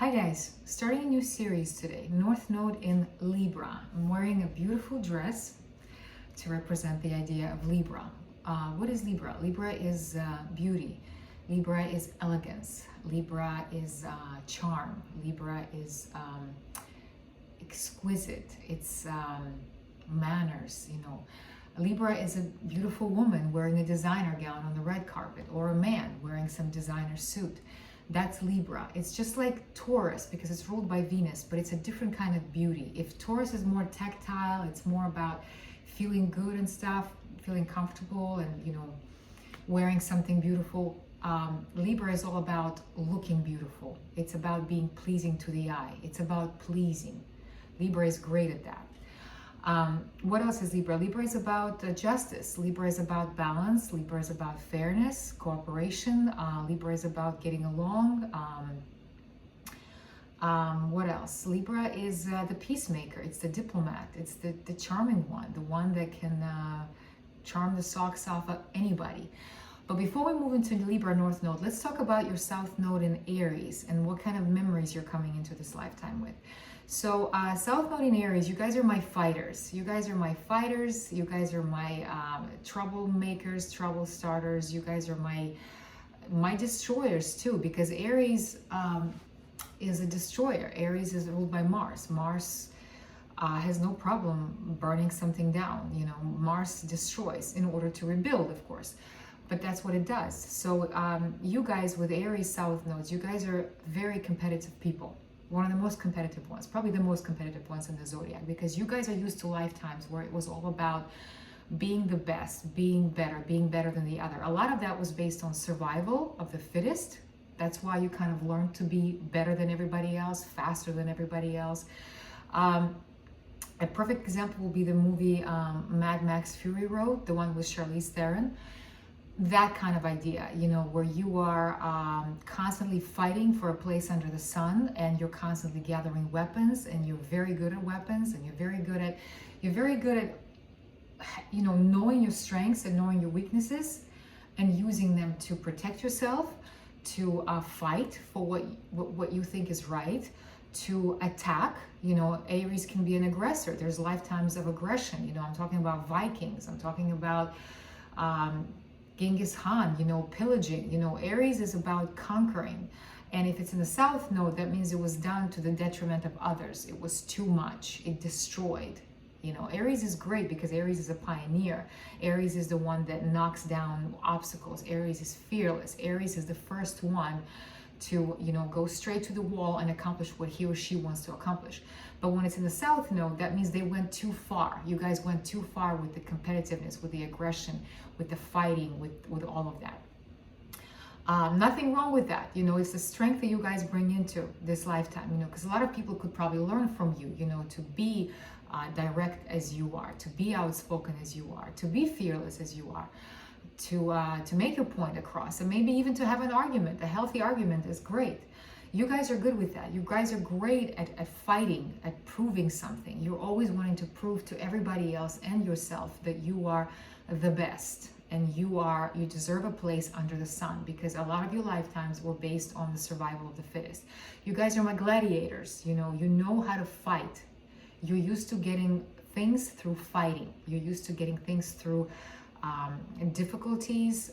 Hi guys, starting a new series today, North Node in Libra. I'm wearing a beautiful dress to represent the idea of Libra. What is Libra? Libra is beauty. Libra is elegance. Libra is charm. Libra is exquisite. It's manners, Libra is a beautiful woman wearing a designer gown on the red carpet, or a man wearing some designer suit. That's Libra. It's just like Taurus because it's ruled by Venus, but it's a different kind of beauty. If Taurus is more tactile, it's more about feeling good and stuff, feeling comfortable and, wearing something beautiful. Libra is all about looking beautiful. It's about being pleasing to the eye. It's about pleasing. Libra is great at that. What else is Libra? Libra is about justice. Libra is about balance. Libra is about fairness, cooperation. Libra is about getting along. What else? Libra is the peacemaker. It's the diplomat. It's the charming one, the one that can charm the socks off of anybody. But before we move into the Libra North Node, let's talk about your South Node in Aries and what kind of memories you're coming into this lifetime with. So South Node in Aries, you guys are my fighters. You guys are my fighters. You guys are my troublemakers, trouble starters. You guys are my destroyers too, because Aries is a destroyer. Aries is ruled by Mars. Mars has no problem burning something down. Mars destroys in order to rebuild, of course. But that's what it does. So you guys with Aries South Nodes, you guys are very competitive people. One of the most competitive ones, probably the most competitive ones in the zodiac, because you guys are used to lifetimes where it was all about being the best, being better than the other. A lot of that was based on survival of the fittest. That's why you kind of learned to be better than everybody else, faster than everybody else. A perfect example will be the movie Mad Max Fury Road, the one with Charlize Theron. That kind of idea, where you are constantly fighting for a place under the sun, and you're constantly gathering weapons, and you're very good at weapons, and you're very good at knowing your strengths and knowing your weaknesses and using them to protect yourself, to fight for what you think is right, to attack. Aries can be an aggressor. There's lifetimes of aggression. I'm talking about Vikings. I'm talking about Genghis Khan, pillaging. Aries is about conquering. And if it's in the South Node, that means it was done to the detriment of others. It was too much. It destroyed. Aries is great because Aries is a pioneer. Aries is the one that knocks down obstacles. Aries is fearless. Aries is the first one to, go straight to the wall and accomplish what he or she wants to accomplish. But when it's in the South Node, that means they went too far. You guys went too far with the competitiveness, with the aggression, with the fighting, with all of that. Nothing wrong with that. It's the strength that you guys bring into this lifetime, because a lot of people could probably learn from you, to be direct as you are, to be outspoken as you are, to be fearless as you are, to make your point across, and maybe even to have an argument. A healthy argument is great. You guys are good with that. You guys are great at fighting, at proving something. You're always wanting to prove to everybody else and yourself that you are the best, and you deserve a place under the sun, because a lot of your lifetimes were based on the survival of the fittest. You guys are my gladiators. You know how to fight. You're used to getting things through fighting. You're used to getting things through difficulties,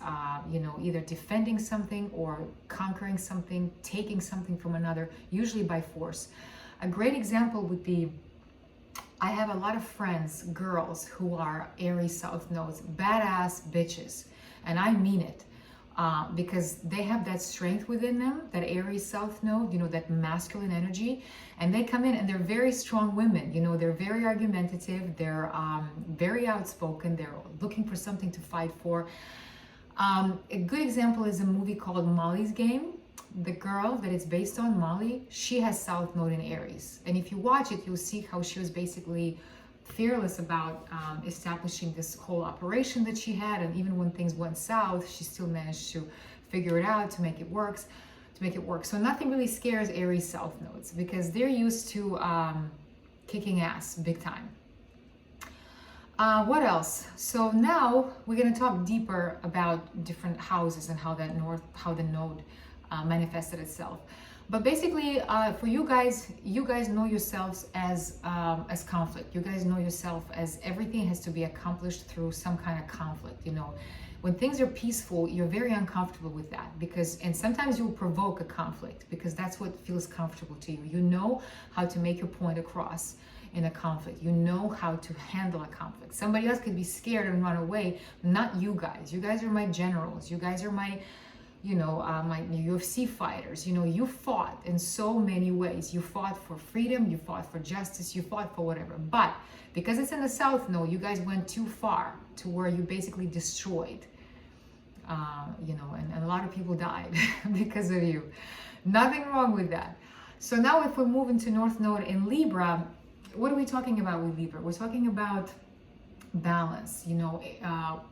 either defending something or conquering something, taking something from another, usually by force. A great example would be, I have a lot of friends, girls, who are Aries South Nodes, badass bitches, and I mean it. Because they have that strength within them, that Aries South Node, that masculine energy, and they come in and they're very strong women. They're very argumentative, they're very outspoken, they're looking for something to fight for. A good example is a movie called Molly's Game. The girl that it's based on, Molly, she has South Node in Aries, and if you watch it, you'll see how she was basically fearless about establishing this whole operation that she had, and even when things went south, she still managed to figure it out to make it work. So nothing really scares Aries South Nodes because they're used to kicking ass big time. What else? So now we're going to talk deeper about different houses and how the node manifested itself. But basically, for you guys know yourselves as conflict. You guys know yourself as everything has to be accomplished through some kind of conflict. You know, when things are peaceful, you're very uncomfortable with that and sometimes you'll provoke a conflict because that's what feels comfortable to you. You know how to make your point across in a conflict. You know how to handle a conflict. Somebody else could be scared and run away, not you guys. You guys are my generals. You guys are my, my UFC fighters. You know, you fought in so many ways. You fought for freedom, you fought for justice, you fought for whatever. But because it's in the South Node, you guys went too far to where you basically destroyed, and a lot of people died because of you. Nothing wrong with that. So now if we move into North Node in Libra, what are we talking about with Libra? We're talking about balance. You know,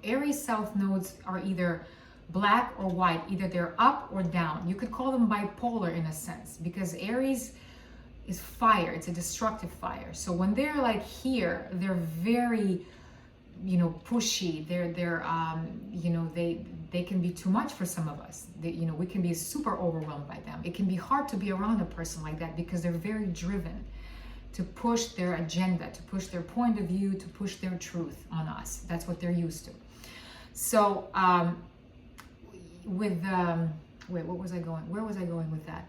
Aries South Nodes are either black or white, either they're up or down. You could call them bipolar in a sense, because Aries is fire. It's a destructive fire. So when they're like here, they're very, pushy. They can be too much for some of us. We can be super overwhelmed by them. It can be hard to be around a person like that because they're very driven to push their agenda, to push their point of view, to push their truth on us. That's what they're used to. So wait, what was I going? Where was I going with that?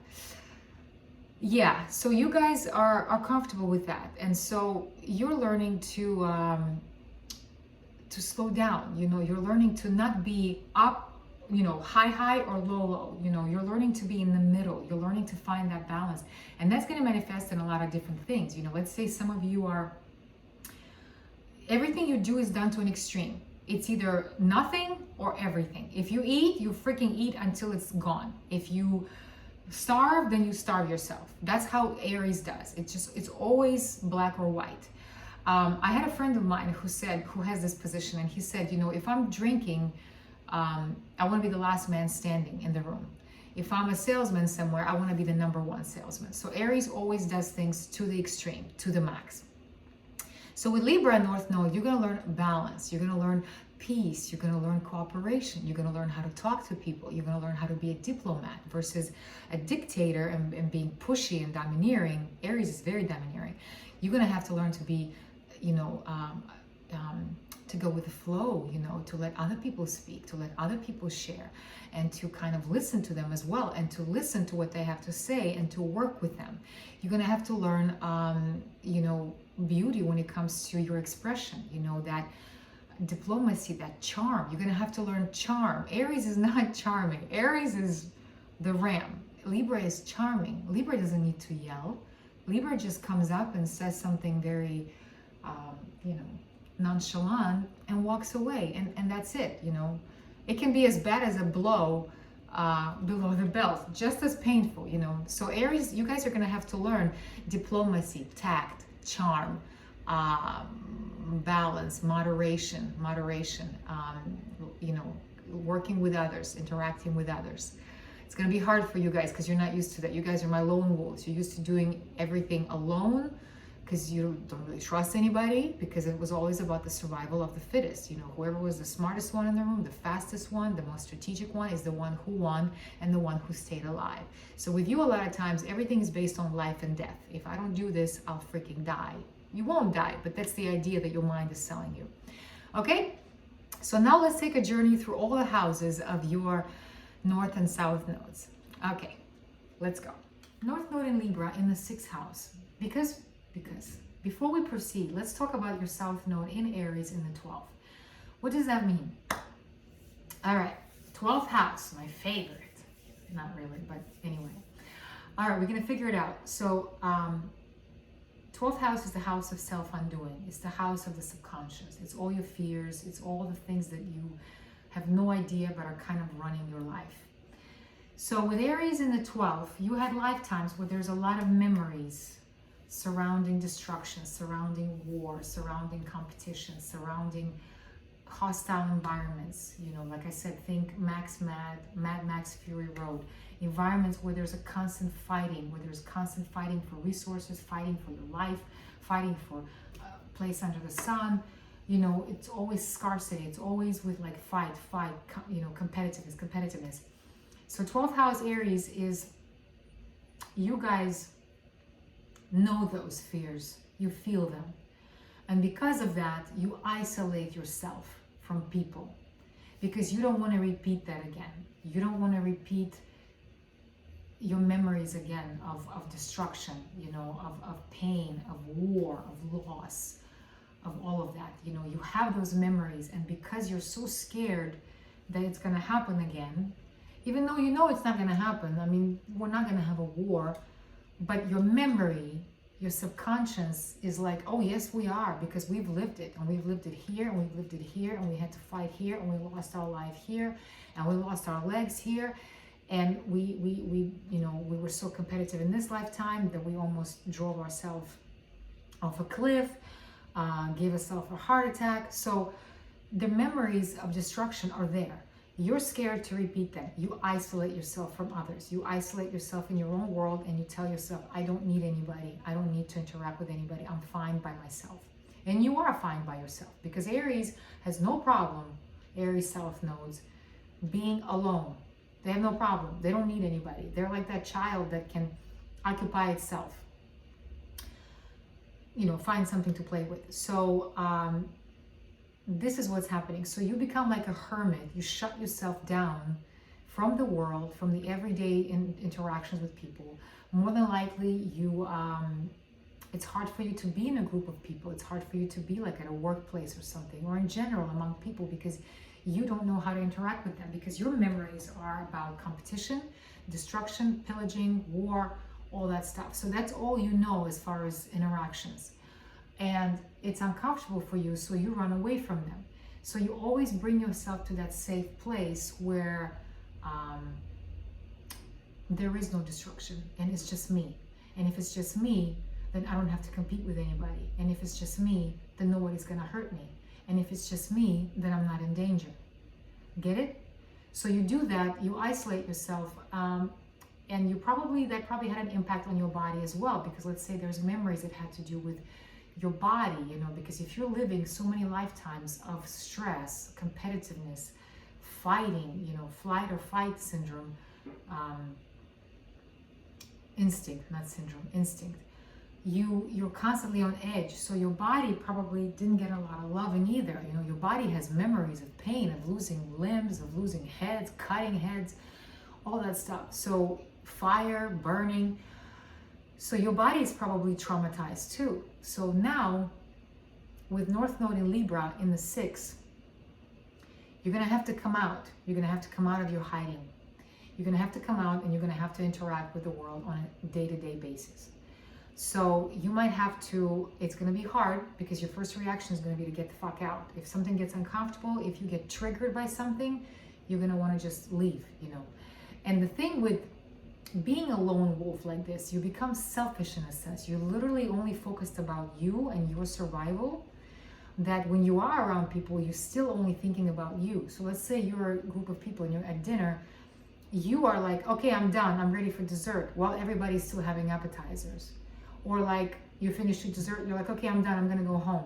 Yeah, so you guys are comfortable with that, and so you're learning to slow down. You're learning to not be up, high or low. You're learning to be in the middle. You're learning to find that balance, and that's going to manifest in a lot of different things. Let's say some of you are, everything you do is done to an extreme. It's either nothing or everything. If you eat, you freaking eat until it's gone. If you starve, then you starve yourself. That's how Aries does. It's always black or white. I had a friend of mine who has this position, and he said, if I'm drinking, I want to be the last man standing in the room. If I'm a salesman somewhere, I want to be the number one salesman. So Aries always does things to the extreme, to the max. So with Libra North Node, you're going to learn balance. You're going to learn peace. You're going to learn cooperation. You're going to learn how to talk to people. You're going to learn how to be a diplomat versus a dictator and being pushy and domineering. Aries is very domineering. You're going to have to learn to be, to go with the flow, to let other people speak, to let other people share, and to kind of listen to them as well, and to listen to what they have to say and to work with them. You're going to have to learn, beauty when it comes to your expression, that diplomacy, that charm. You're going to have to learn charm. Aries is not charming. Aries is the ram. Libra is charming. Libra doesn't need to yell. Libra just comes up and says something very, nonchalant and walks away. And that's it, It can be as bad as a blow below the belt, just as painful, So Aries, you guys are going to have to learn diplomacy, tact, charm, balance, moderation, working with others, interacting with others. It's going to be hard for you guys because you're not used to that. You guys are my lone wolves. You're used to doing everything alone because you don't really trust anybody, because it was always about the survival of the fittest. Whoever was the smartest one in the room, the fastest one, the most strategic one is the one who won and the one who stayed alive. So with you, a lot of times, everything is based on life and death. If I don't do this, I'll freaking die. You won't die, but that's the idea that your mind is selling you. Okay? So now let's take a journey through all the houses of your North and South nodes. Okay, let's go. North Node in Libra in the 6th house. Because before we proceed, let's talk about your South Node in Aries in the 12th. What does that mean? All right, 12th house, my favorite. Not really, but anyway. All right, we're going to figure it out. So 12th house is the house of self-undoing. It's the house of the subconscious. It's all your fears. It's all the things that you have no idea but are kind of running your life. So with Aries in the 12th, you had lifetimes where there's a lot of memories surrounding destruction, surrounding war, surrounding competition, surrounding hostile environments. Like I said, think Mad Max Fury Road. Environments where there's a constant fighting, for resources, fighting for your life, fighting for a place under the sun. It's always scarcity. It's always with like fight, competitiveness. So 12th house Aries is you guys know those fears, you feel them. And because of that, you isolate yourself from people because you don't want to repeat that again. You don't want to repeat your memories again of destruction, you know, of pain, of war, of loss, of all of that. You know, you have those memories, and because you're so scared that it's going to happen again, even though you know it's not going to happen, I mean, we're not going to have a war, but your memory, your subconscious is like, oh yes, we are, because we've lived it, and we've lived it here, and we've lived it here, and we had to fight here, and we lost our life here, and we lost our legs here, and we you know, we were so competitive in this lifetime that we almost drove ourselves off a cliff, gave ourselves a heart attack. So the memories of destruction are there. You're scared to repeat them. You isolate yourself from others. You isolate yourself in your own world, and you tell yourself, I don't need anybody. I don't need to interact with anybody. I'm fine by myself. And you are fine by yourself, because Aries has no problem, Aries South Nodes, being alone. They have no problem. They don't need anybody. They're like that child that can occupy itself. You know, find something to play with. So this is what's happening. So you become like a hermit. You shut yourself down from the world, from the everyday interactions with people. More than likely, you it's hard for you to be in a group of people. It's hard for you to be like at a workplace or something, or in general among people, because you don't know how to interact with them, because your memories are about competition, destruction, pillaging, war, all that stuff. So that's all you know as far as interactions. And it's uncomfortable for you, so you run away from them. So you always bring yourself to that safe place where there is no destruction, and it's just me. And if it's just me, then I don't have to compete with anybody. And if it's just me, then nobody's gonna hurt me. And if it's just me, then I'm not in danger. Get it? So you do that, you isolate yourself, and that probably had an impact on your body as well, because let's say there's memories that had to do with your body, you know, because if you're living so many lifetimes of stress, competitiveness, fighting, you know, flight or fight syndrome, instinct, not syndrome, instinct, you're constantly on edge. So your body probably didn't get a lot of loving either. You know, your body has memories of pain, of losing limbs, of losing heads, cutting heads, all that stuff. So fire, burning. So your body is probably traumatized too. So now, with North Node in Libra in the 6th, you're gonna have to come out. You're gonna have to come out of your hiding. You're gonna have to come out, and you're gonna have to interact with the world on a day-to-day basis. So you might have to, it's going to be hard, because your first reaction is going to be to get the fuck out. If something gets uncomfortable, if you get triggered by something, you're going to want to just leave, you know. And the thing with being a lone wolf like this, you become selfish in a sense. You're literally only focused about you and your survival, that when you are around people, you're still only thinking about you. So let's say you're a group of people and you're at dinner, you are like, okay, I'm done, I'm ready for dessert, while everybody's still having appetizers. Or like you finish your dessert, you're like, okay, I'm done, I'm gonna go home.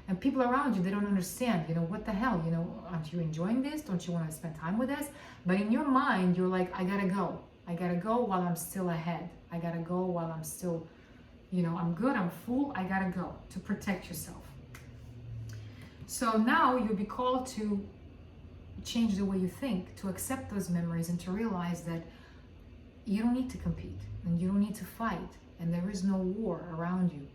And people around you, they don't understand, you know, what the hell, you know, aren't you enjoying this? Don't you want to spend time with us? But in your mind, you're like, I gotta go. I gotta go while I'm still ahead. I gotta go while I'm still, you know, I'm good, I'm full, I gotta go, to protect yourself. So now you'll be called to change the way you think, to accept those memories, and to realize that you don't need to compete, and you don't need to fight. And there is no war around you,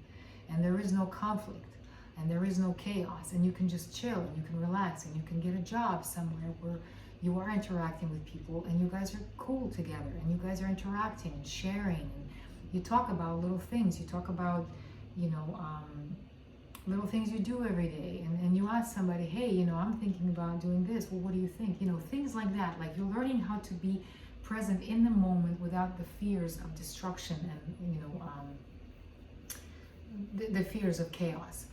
and there is no conflict, and there is no chaos, and you can just chill, and you can relax, and you can get a job somewhere where you are interacting with people, and you guys are cool together, and you guys are interacting and sharing, and you talk about little things. You talk about, you know, little things you do every day, and you ask somebody, hey, you know, I'm thinking about doing this. Well, what do you think? You know, things like that. Like, you're learning how to be present in the moment without the fears of destruction and, you know, the fears of chaos.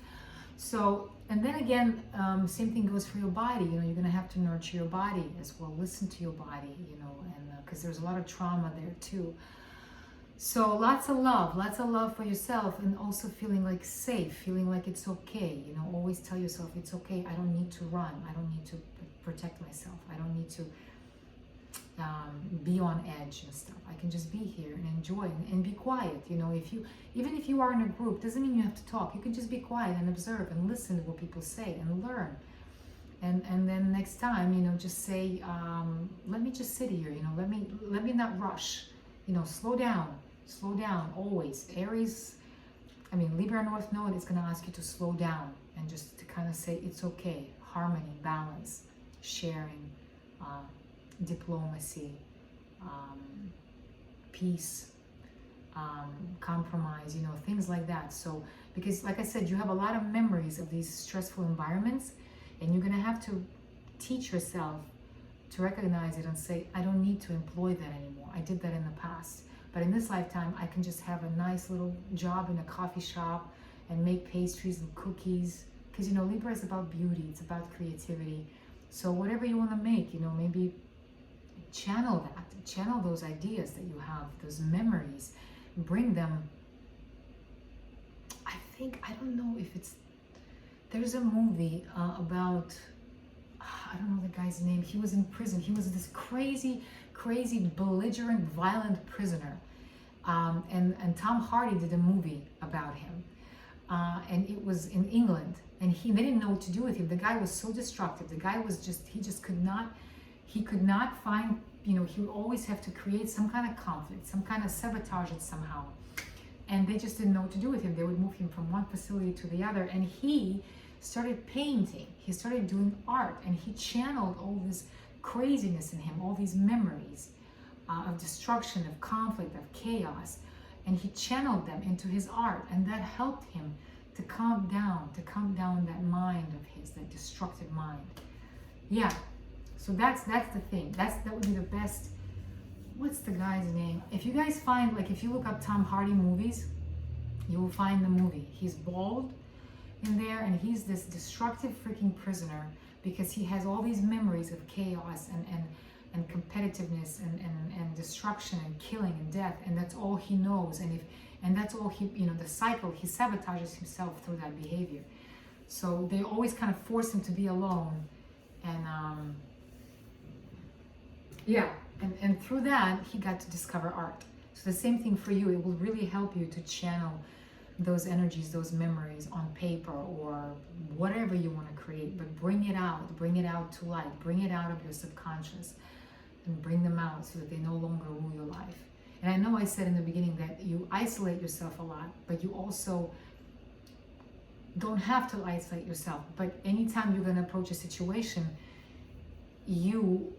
So, and then again, same thing goes for your body. You know, you're going to have to nurture your body as well. Listen to your body, you know, and because there's a lot of trauma there too. So lots of love for yourself, and also feeling like safe, feeling like it's okay. You know, always tell yourself it's okay. I don't need to run. I don't need to protect myself. I don't need to be on edge and stuff. I can just be here and enjoy and be quiet. You know, even if you are in a group, doesn't mean you have to talk. You can just be quiet and observe and listen to what people say and learn. And then next time, you know, just say, let me just sit here. You know, let me not rush. You know, slow down always. Aries, Libra North Node is going to ask you to slow down and just to kind of say it's okay. Harmony, balance, sharing, diplomacy, peace, compromise, you know, things like that. So, because like I said, you have a lot of memories of these stressful environments, and you're going to have to teach yourself to recognize it and say, I don't need to employ that anymore. I did that in the past. But in this lifetime, I can just have a nice little job in a coffee shop and make pastries and cookies. Because, you know, Libra is about beauty. It's about creativity. So whatever you want to make, you know, maybe channel that. Channel those ideas that you have, those memories. Bring them. I don't know if it's... There's a movie about... I don't know the guy's name. He was in prison. He was this crazy, belligerent, violent prisoner. And Tom Hardy did a movie about him. And it was in England. And they didn't know what to do with him. The guy was so destructive. The guy was he could not find, you know, he would always have to create some kind of conflict, some kind of sabotage it somehow. And they just didn't know what to do with him. They would move him from one facility to the other. And he started painting. He started doing art. And he channeled all this craziness in him, all these memories of destruction, of conflict, of chaos. And he channeled them into his art. And that helped him to calm down that mind of his, that destructive mind. Yeah. So that's the thing. That would be the best. What's the guy's name? If you guys find, like, if you look up Tom Hardy movies, you will find the movie. He's bald in there, and he's this destructive freaking prisoner because he has all these memories of chaos and competitiveness and destruction and killing and death, and that's all he knows. And that's all he, you know, the cycle, he sabotages himself through that behavior. So they always kind of force him to be alone. And and through that, he got to discover art. So the same thing for you. It will really help you to channel those energies, those memories on paper or whatever you want to create, but bring it out to light, bring it out of your subconscious and bring them out so that they no longer rule your life. And I know I said in the beginning that you isolate yourself a lot, but you also don't have to isolate yourself. But anytime you're going to approach a situation, you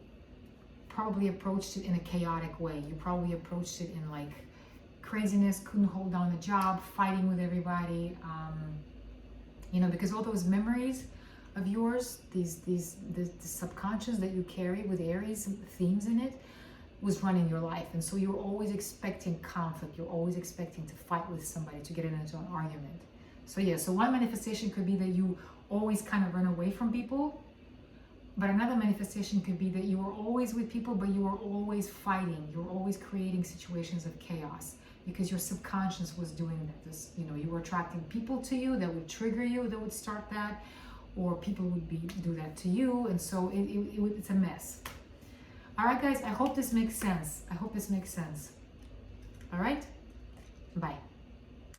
probably approached it in a chaotic way. You probably approached it in like craziness, couldn't hold down a job, fighting with everybody, you know, because all those memories of yours, the subconscious that you carry with Aries themes in it, was running your life. And so you're always expecting conflict. You're always expecting to fight with somebody, to get into an argument. So yeah, so one manifestation could be that you always kind of run away from people. But another manifestation could be that you were always with people, but you were always fighting. You were always creating situations of chaos because your subconscious was doing that. This, you know, you were attracting people to you that would trigger you, that would start that, or people would do that to you. And so it's a mess. All right, guys, I hope this makes sense. All right, bye.